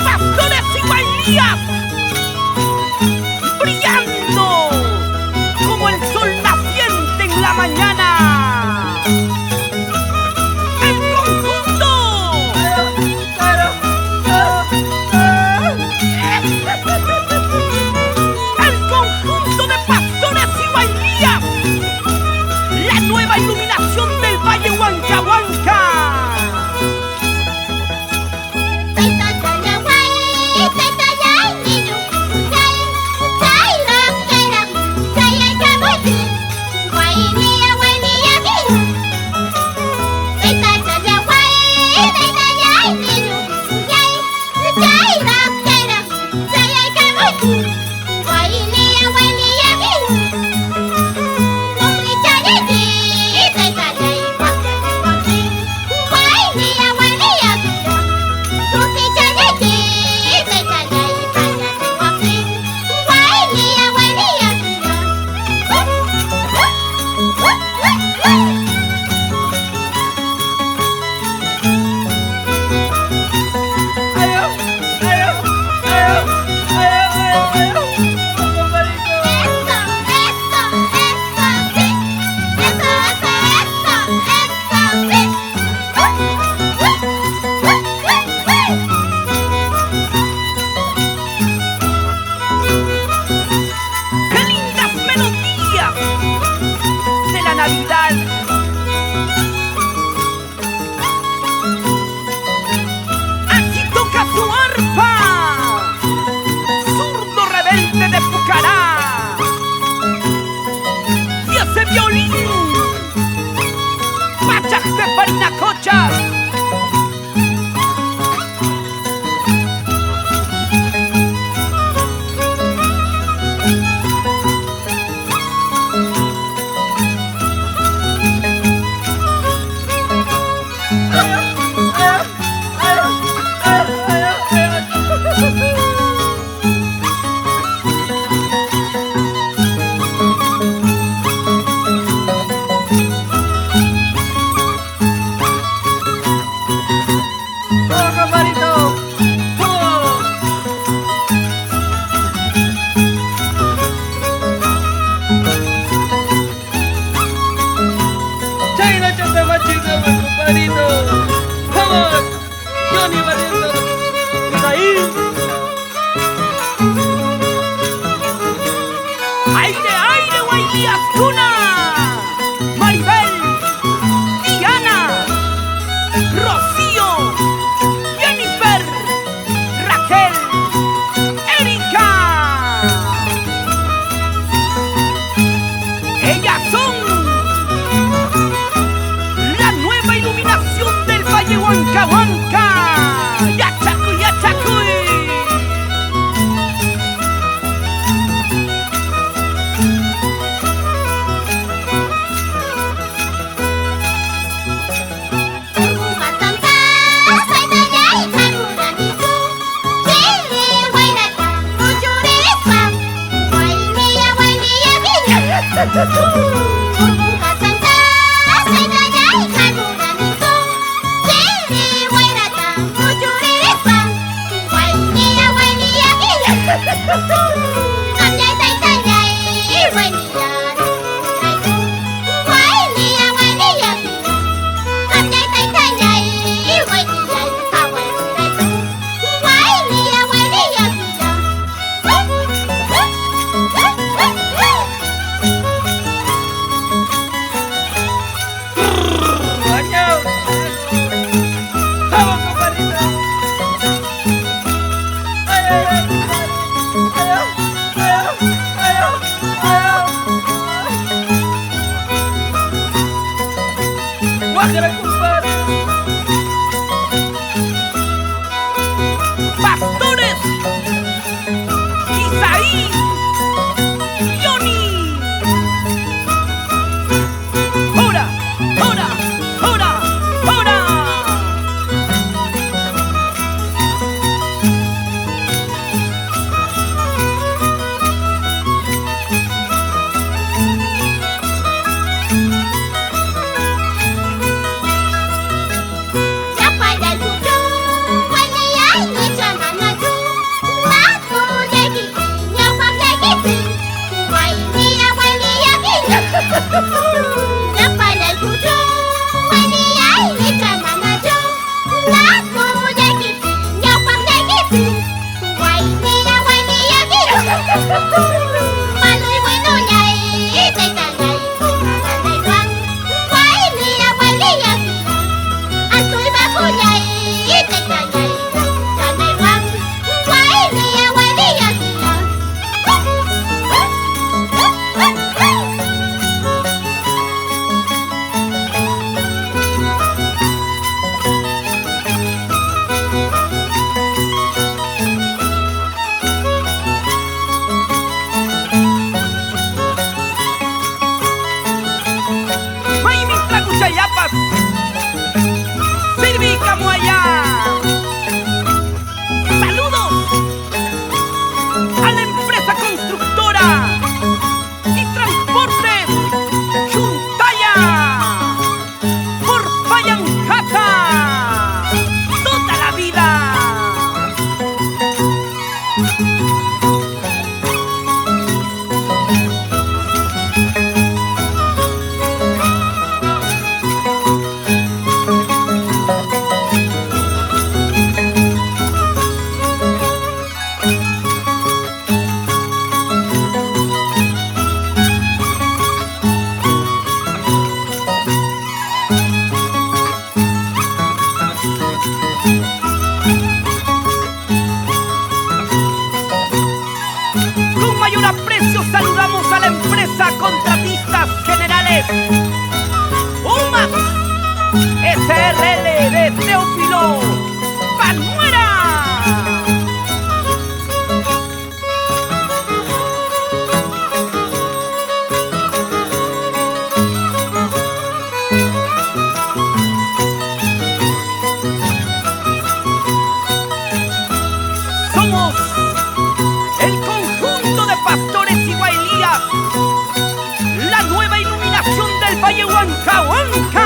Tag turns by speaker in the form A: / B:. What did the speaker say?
A: Pastores y Huaylias, brillando como el sol naciente en la mañana. El conjunto, el conjunto de pastores y Huaylias, la nueva iluminación del Valle Huancahuanca. Así toca su ARPA, ZURDO rebelde de Pucará, y ese violín, PACHAQ de Parinacochas. Aire, aire, Huaylias, cuna. Maribel, Diana, Rocío, Jennifer, Raquel, Erika. Ellas son la nueva iluminación del Valle Huancahuanca. ¡Yachacuy, yachacuy! Pastores, Isaí, Johnny. Hora, hora, hora, hora. Chiapas, Sivincha, saludos a la empresa constructora y transportes Chuntaya por Payancata toda la vida. Saludamos a la empresa Contratistas Generales UMAX SRL de Teófilo Panuera. Somos el conjunto de pastores y Huaylias, la nueva iluminación del Valle Huancahuanca.